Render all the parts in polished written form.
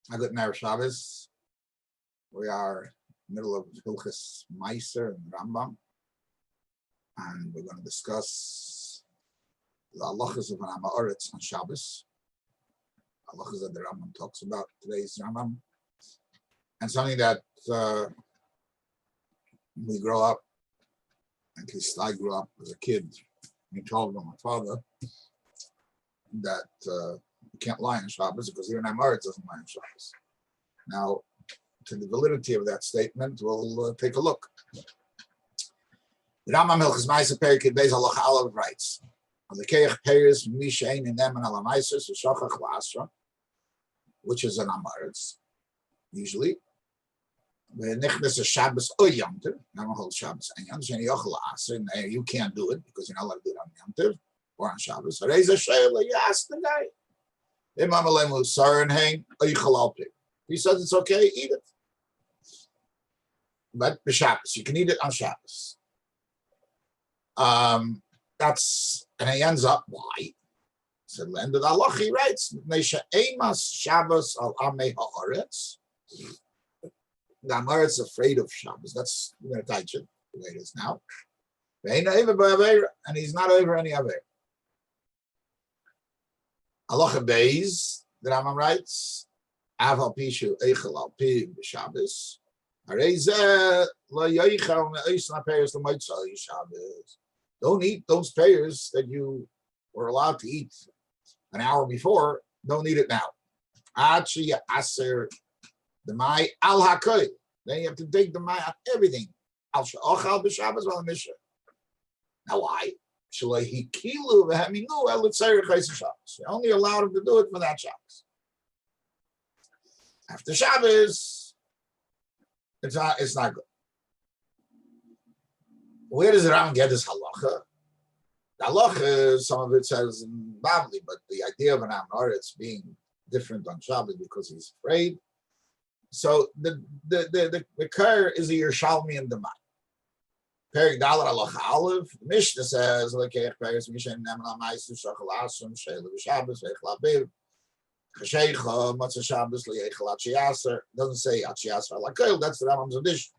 A good Erev Shabbos. We are in the middle of Hilchos Maaser and Rambam, and we're going to discuss the halachas of an Am-Haaretz on Shabbos. Halachas that the Rambam talks about today's Rambam, and something that we grow up, at least I grew up as a kid. He told my father that you can't lie on Shabbos because even Am-Haaretz doesn't lie on Shabbos. Now, to the validity of that statement, we'll take a look. The Rambam Hilchos Maaser Perikid Beis Halacha Aleph writes, "On the Keich Peiris Mishain in them and Ala Maaser Shachach La'asra," which is an Am-Haaretz, usually. The Nichnas is Shabbos or Yom Tov. Now hold Shabbos and Yom Tov. Yochel La'asra. You can't do it because you're not allowed to do it on Yom Tov or on Shabbos. So raise a shayla. You ask the guy. Imam Alemu Sar and Hang Oichel Alpi. He says it's okay, eat it. But the Shabbos, you can eat it on Shabbos. That's, and he ends up, why? So the end of the halacha, he writes, Nesha Emas Shabbos al Am-Haaretz. The Am-Haaretz is afraid of Shabbos. That's, we're going to touch it the way it is now. And he's not over any other. Halacha Beis, the Rambam writes, Aval Pishu Eichel al Pi b'Shabbos. Don't eat those pears that you were allowed to eat an hour before. Don't eat it now. The mai al hakoy. Then you have to take the mai on everything. Al sha'ochal b'Shabbos wal misha. Now why? You're only allowed him to do it for that Shabbos. After Shabbos, it's not good. Where does the Rambam get this halacha? The halacha, some of it says in Bavli, but the idea of an Am-Haaretz being different on Shabbos because he's afraid. So the Kar is a Yerushalmi and the Mai. Perik Dalet halacha Aleph. Mishnah says, "Lekech Peres Mishen Neman Maaser Shachal Asum Sheilu Shabbos Veichel Aviv Chasheicha Matzah Shabbos Liyechel Atchiyaser." Doesn't say Atchiyaser Alakel. That's the Rambam's addition.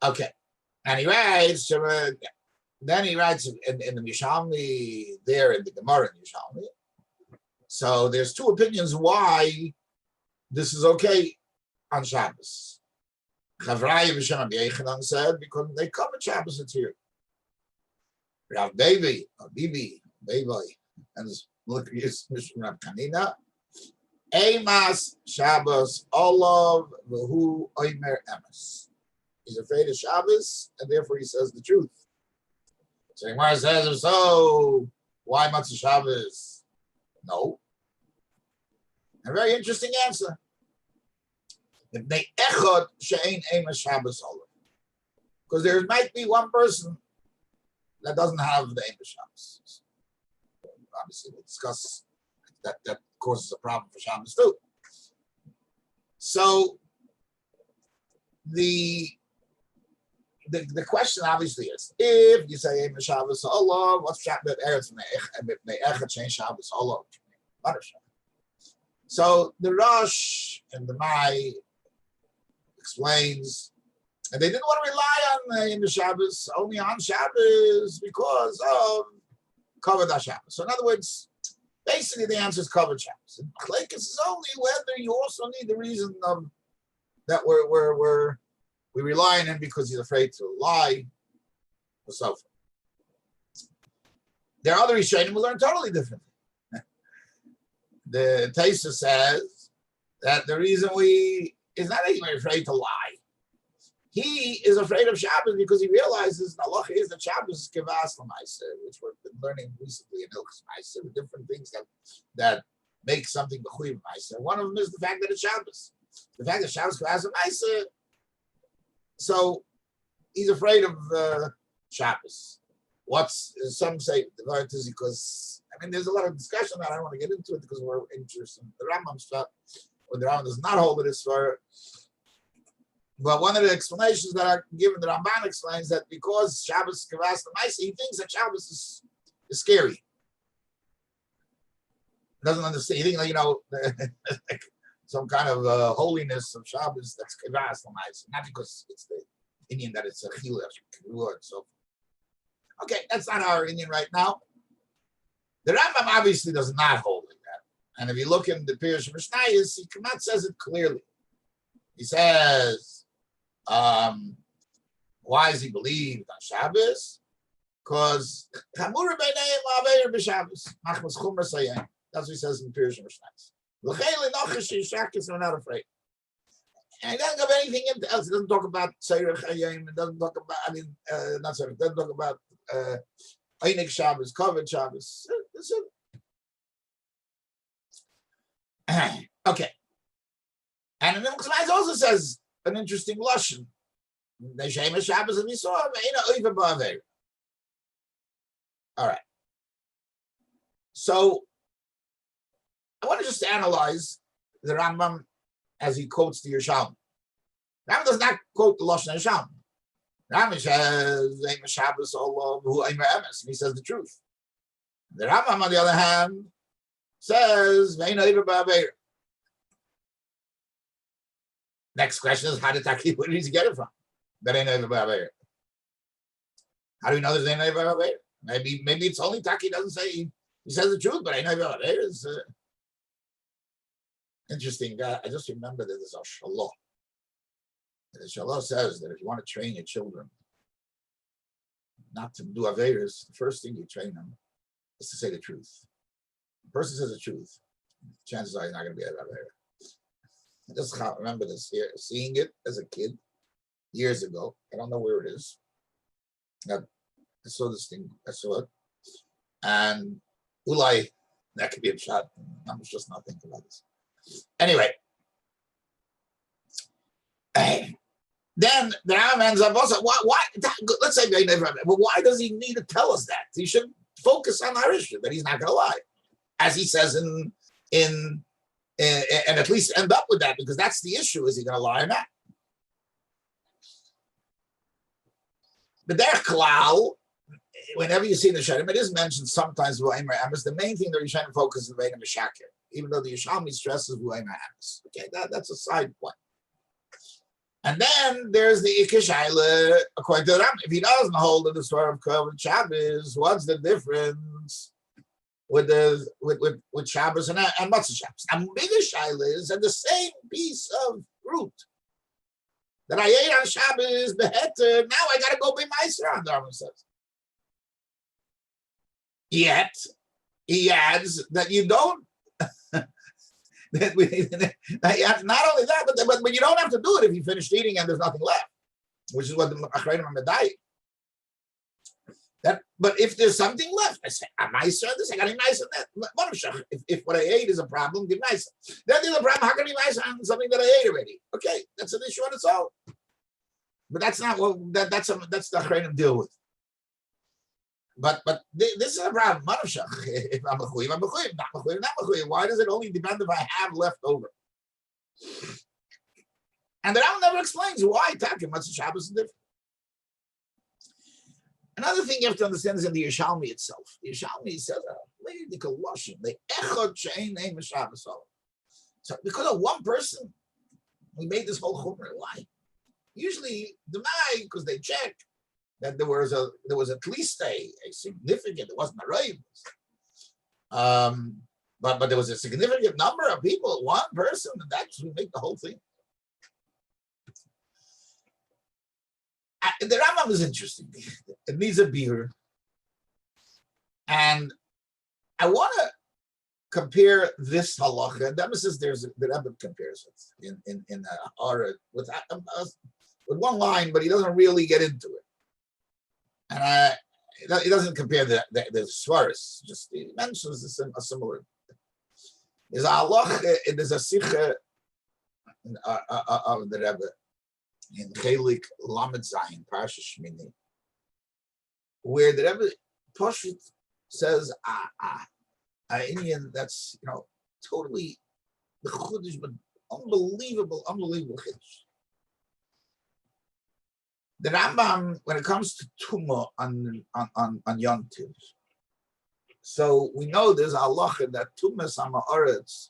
Okay, and he writes. Then he writes in the Yerushalmi there in the Gemara in Yerushalmi. So there's two opinions why this is okay on Shabbos. Chavraya B'Shem Rabbi Yechanan said because they covered Shabbos it's here. Rav Bevi, Bibi, Bevi, and look his Mishnah Rav Kanina. Emas Shabbos Olav V'hu Oimer Emes. He's afraid of Shabbos, and therefore he says the truth. So Gemara says, so why Matzah Shabbos? No. A very interesting answer. Because there might be one person that doesn't have the Emes Shabbos. Obviously, we'll discuss that causes a problem for Shabbos too. So the question obviously is, if you say Emes Shabbos Allah, what's Shabbos Eretz Me'echat Shein Shabbos Allah? So the Rosh and the Mai explains, and they didn't want to rely on the Shabbos, only on Shabbos because of covered Shabbos. So in other words, basically the answer is covered Shabbos. And Klekes is only whether you also need the reason of that we rely on him because he's afraid to lie, or so forth. There are other Rishonim who learn totally differently. The Taisa says that the reason is not that he's afraid to lie. He is afraid of Shabbos because he realizes the halacha is that Shabbos is kivas l'maaseh, which we've been learning recently in Hilchos Maaser, the different things that make something b'chuy b'maaseh. One of them is the fact that it's Shabbos. The fact that Shabbos kivas l'maaseh. So he's afraid of Shabbos. Some say is because there's a lot of discussion that I don't want to get into it because we're interested in the Rambam stuff. When the Rambam does not hold it as far. But one of the explanations that are given, the Ramban explains that because Shabbos kivas l'maaseh, he thinks that Shabbos is scary. Doesn't understand. He thinks, like some kind of holiness of Shabbos that's kivas l'maisa, not because it's the Indian that it's a chila and so forth. Okay, that's not our Indian right now. The Rambam obviously does not hold like that. And if you look in the Pirush Mishnayos, he not says it clearly. He says, why is he believed on Shabbos? Because that's what he says in Pirush Mishnayos. We're not afraid. And he doesn't have anything else. He doesn't talk about Seirach Hayim. It doesn't talk about, not Seirach, it doesn't talk about Einik Shabbos, Kovet Shabbos. That's it. Okay. And then Chazal also says an interesting lashon. The Shema Shabbos and Yisrael, even ba'aver. All right. So I want to just analyze the Rambam as he quotes the Yerushalmi. Rambam does not quote the lashon Yerushalmi. Rambam says Shema Shabbos Allah who Eimer Emes, and he says the truth. The Rambam, on the other hand, says even ba'aver. Next question is, how did Taki, where did he get it from? That ain't even ba'aver. How do we know there's ain't even ba'aver? Maybe it's only Taki doesn't say, he says the truth, but ain't even ba'aver is interesting. I just remember that there's a shalah. And the shalah says that if you want to train your children not to do averas, the first thing you train them is to say the truth. The person says the truth, chances are he's not going to be an avera. I just remember this here, seeing it as a kid years ago. I don't know where it is. I saw this thing. I saw it, and ulai, that could be a shot. I'm just not thinking about this. Anyway, then the Ram ends up also. Why? Let's say, but why does he need to tell us that? He should focus on our issue that he's not going to lie, as he says and at least end up with that, because that's the issue: is he going to lie or not? But there, klal, whenever you see the Shem, it is mentioned sometimes. The main thing that you're trying to focus is the Meshakir, even though the Yerushalmi stresses V'Omer Emes. Okay, that's a side point. And then there's the Ikeshayla, according to the Ram. If he doesn't hold in the story of Kovet Shabbos, what's the difference with Shabbos and Matzah Shabbos? And bigger Shayla is at the same piece of fruit that I ate on Shabbos, beheter, now I got to go be Maaser on, the Rambam says. Yet, he adds that you don't, not only that, but you don't have to do it if you finished eating and there's nothing left, which is what the Achreinim are medayik. But if there's something left, I say, I'm Maaser on this, I got to be Maaser on that. If what I ate is a problem, give Maaser. Then there's a problem, how can I be Maaser on something that I ate already? Okay, that's an issue on its own. But that's not what that's the Achreinim deal with. But this is a problem. If I'm mechuyev, I'm mechuyev. Not mechuyev. Why does it only depend if I have left over? And the Rambam never explains why talking Matzah Shabbos is different. Another thing you have to understand is in the Yerushalmi itself. The Yerushalmi says, so because of one person, we made this whole chumrah. Why? Usually, the night, because they check that there was at least a significant, it wasn't a rave, but there was a significant number of people, one person, and that would make the whole thing. The Rambam is interesting. It needs a beer. And I want to compare this halacha, and that says the Rebbe compares it in Am-Haaretz with one line, but he doesn't really get into it. And he doesn't compare the Svaris, just he mentions a similar. There's a halacha, there's a sikha of the Rebbe in Chelik Lamed Zayin, Parsha Shmini, where the Rebbe Pashut says, an Indian that's totally the Chudish, but unbelievable Chudish. The Rambam, when it comes to Tumah on Yom Tov, so we know there's a halacha that Tumah Am-Haaretz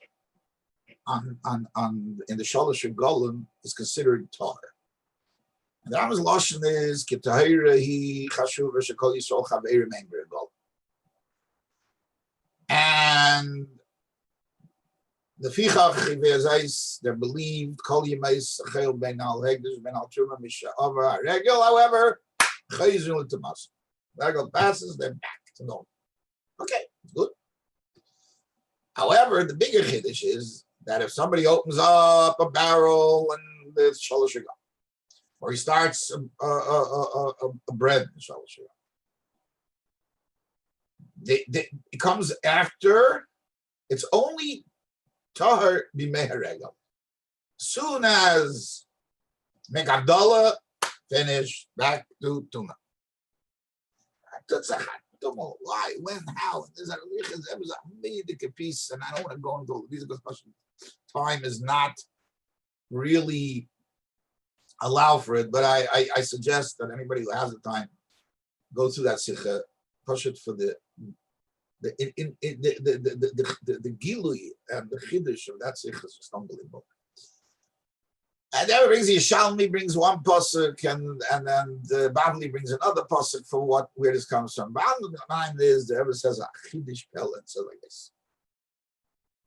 in the Shalosh Golem is considered tar. And the Rambam's lashon is kitahira hi chashuv shekol yisrael chaveir member golem. And the fichach chivei they're believed kol yemais chayil ben al hegdish ben al truma misha'ava regel. However, chayzun to Maaser. Regel passes, they're back to normal. Okay, good. However, the bigger chiddush is that if somebody opens up a barrel and there's shalosh shigah, or he starts a bread in shalosh shigah, it comes after. It's only tahar b'meher regel. Soon as make Abdullah, finish, back to tuna. Why, when, how? There's a million piece, and I don't want to go into these questions. Time is not really allow for it, but I suggest that anybody who has the time go through that sikha, push it for the gilui and the chiddush of that sikha is just unbelievable. And then brings the Yishalmi brings one pasuk, and then the Bavli brings another pasuk for where this comes from. Bottom line is the Rebbe says a chiddush pel and so like this.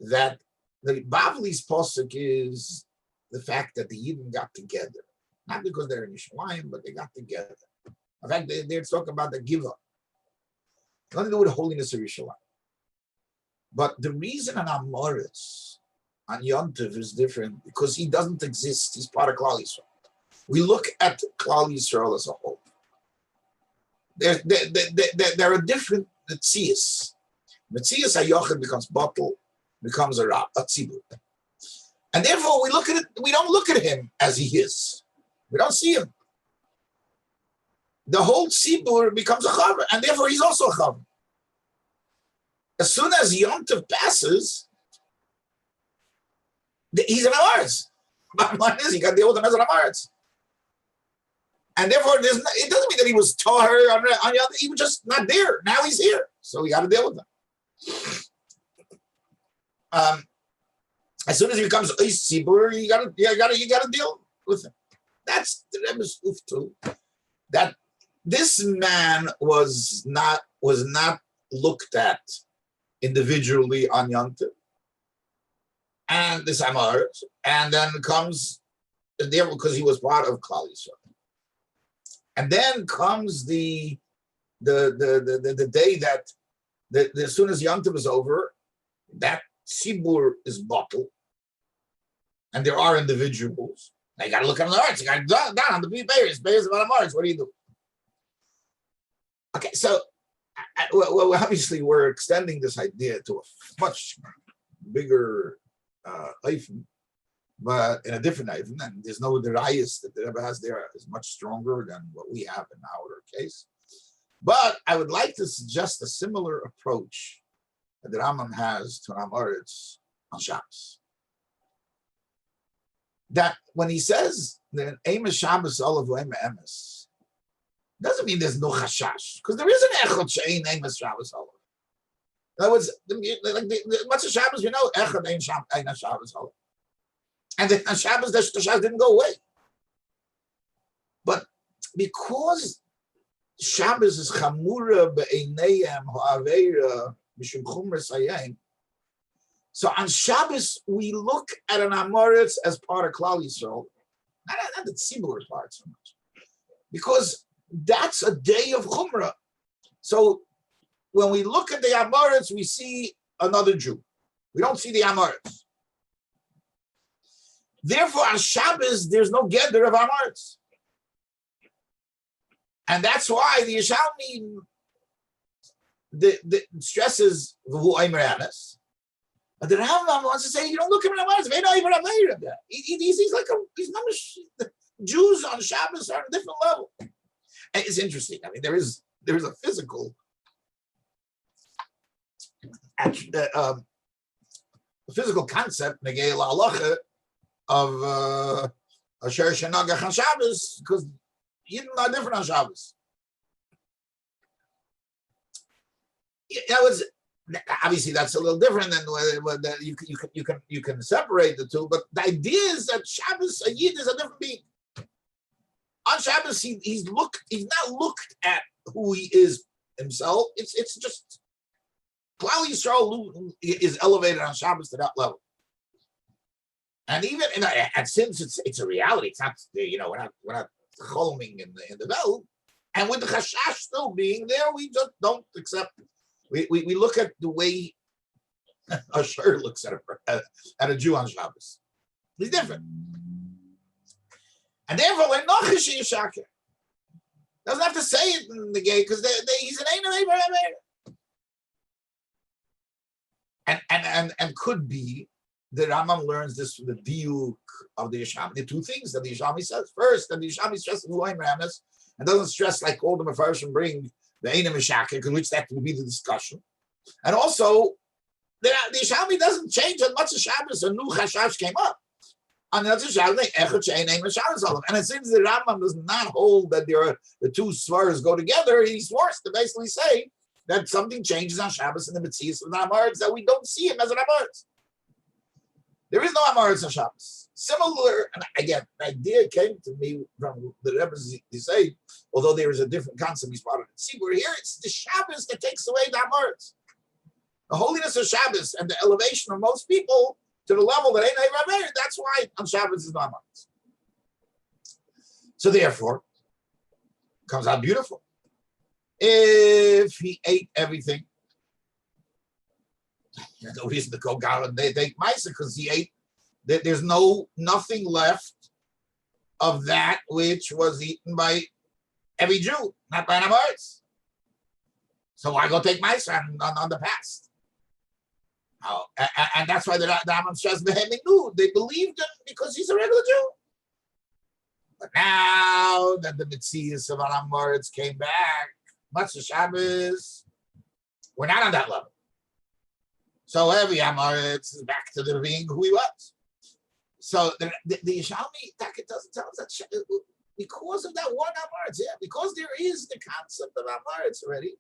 That the Bavli's pasuk is the fact that the Yidden got together, not because they're in Yerushalayim, but they got together. In fact, they're talking about the giver. Nothing to do with the holiness of Yerushalayim. But the reason on Am-Haaretz on Yom Tov is different because he doesn't exist. He's part of Klal Yisrael. We look at Klal Yisrael as a whole. There are different metzias. Metzias hayochid becomes bottle, becomes a tzibur, and therefore we look at it. We don't look at him as he is. We don't see him. The whole tzibur becomes a chaver, and therefore he's also a chaver. As soon as Yom Tov passes, he's an Am-Haaretz. Bottom line is, you got to deal with him as an Am-Haaretz. And therefore, it doesn't mean that he was tahar on the other. He was just not there. Now he's here. So we got to deal with him. As soon as he becomes Eis Tzibur, you got to deal with him. That's the Rebbe's uftu. That this man was not looked at individually on Yom Tov. And this Am-Haaretz, and then comes there because he was part of Klal Yisrael. And then comes the day that as soon as Yom Tov is over, that Sibur is bottled, and there are individuals. Now you got to look at the Am-Haaretz. You got to go down on the Beis about Am-Haaretz. What do you do? Okay, so well, obviously we're extending this idea to a much bigger Eifin, but in a different Eifin, and there's no derayis that the Rebbe has there is much stronger than what we have in our case. But I would like to suggest a similar approach that the Rambam has to Am-Haaretz on Shabbos. That when he says that Emes Shabbos Olav Emes Emes, doesn't mean there's no chashash, because there is an echad she'ein Emes Shabbos Olav. In other words, like the Matzah Shabbos, we know echad ein Shabbos Olav, and the Shabbos the Shabbos didn't go away. But because Shabbos is chamura be'einayim ha'aveira mishum chumras hayim, so on Shabbos we look at an Am-Haaretz as part of Klal Yisrael, not the tzibur part so much, because that's a day of chumrah. So when we look at the Am-Haaretz, we see another Jew. We don't see the Am-Haaretz. Therefore, on Shabbos, there's no gather of Am-Haaretz. And that's why the Yishalmi the stresses V'hu Eimer Emes. But the Rambam wants to say, you don't look at Am-Haaretz. He's like he's not Jews on Shabbos are on a different level. And it's interesting. I mean, there is a physical concept negei la'alacha of asher shenagach on Shabbos, because Yidden are different on Shabbos. Obviously, that's a little different than whether you can separate the two. But the idea is that Shabbos, a Yid is a different being. On Shabbos, he's not looked at who he is himself. It's just Klal Yisrael is elevated on Shabbos to that level. And even and since it's a reality, it's not, we're not cholming in the Vel, and with the chashash still being there, we just don't accept. We look at the way a Shur looks at a Jew on Shabbos. He's different, and therefore when Nochish Yishakir doesn't have to say it in the gate because he's an Ein, and could be. The Rambam learns this from the diuk of the Yishami. The two things that the Yishami says. First, that the Yishami stresses Luhaim Ramas and doesn't stress like all the Mefarshim bring the Einem Meshakir, which that will be the discussion. And also, the Yishami doesn't change as much as Shabbos. A new Chashash came up. And that's a Shabbos, and it seems the Rambam does not hold that the two svaras go together. He's forced to basically say that something changes on Shabbos in the Metzias of the Am-Haaretz, that we don't see him as an Am-Haaretz. There is no Am-Haaretz on Shabbos. Similar, and again, the idea came to me from the Rebbe's say, although there is a different concept he's part of it. See, we're here, it's the Shabbos that takes away the Am-Haaretz. The holiness of Shabbos and the elevation of most people to the level that ain't Rabbi, that's why on Shabbos is no Am-Haaretz. So therefore, it comes out beautiful. If he ate everything, there's no reason to go down and they take Maaser because he ate. There's nothing left of that which was eaten by every Jew, not by Am-Haaretz. So why go take Maaser on the past? Oh, and that's why the Rambam says they believed him because he's a regular Jew. But now that the Metzias of Am-Haaretz came back, much of Shabbos, we're not on that level. So every Am-Haaretz is back to the being who he was. So the Yishami doesn't tell us that because of that one Am-Haaretz, because there is the concept of Am-Haaretz already.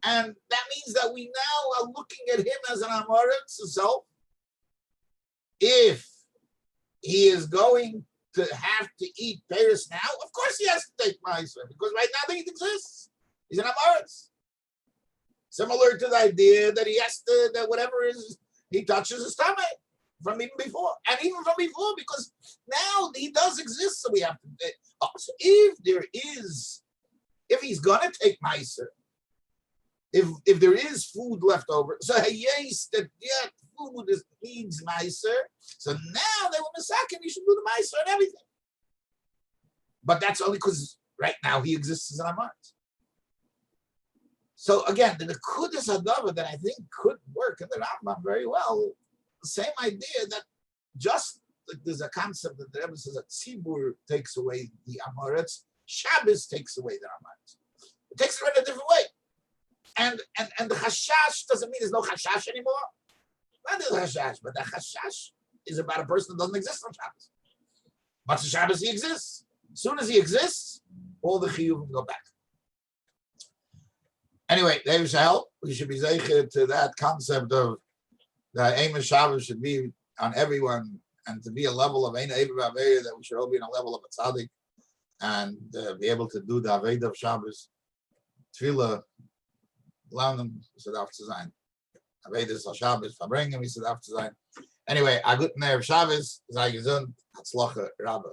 And that means that we now are looking at him as an Am-Haaretz himself. If he is going to have to eat Paris now, of course he has to take Maaser, because right now he exists. He's an Am-Haaretz. Similar to the idea that he has to, that whatever he touches his stomach from even before. And even from before, because now he does exist, so we have to. So if he's going to take Maaser, if there is food left over, so yes, that food needs Maaser, so now they were Masakin, you should do the Maaser and everything. But that's only because right now he exists as an Am-Haaretz. So again, the Nekudas Hadava that I think could work in the Rambam very well, the same idea that just like there's a concept that the Rebbe says that Tzibur takes away the Am-Haaretz, Shabbos takes away the Am-Haaretz. It takes it in a different way. And the Chashash doesn't mean there's no Chashash anymore. Not the Chashash, but the Chashash is about a person that doesn't exist on Shabbos. But on Shabbos he exists. As soon as he exists, all the Chiyuvim go back. Anyway, there should help. We should be zeicher to that concept of the aim of Shabbos should be on everyone, and to be a level of Ein Eiv Aveda, that we should all be on a level of a tzaddik and be able to do the Aveda of Shabbos. Tefillah, Launam, so darf zu sein. Aveda is Shabbos, verbringen, wie so darf zu sein. Anyway, a guten Erev Shabbos, sei gesund, Hatzlacha, Rabba.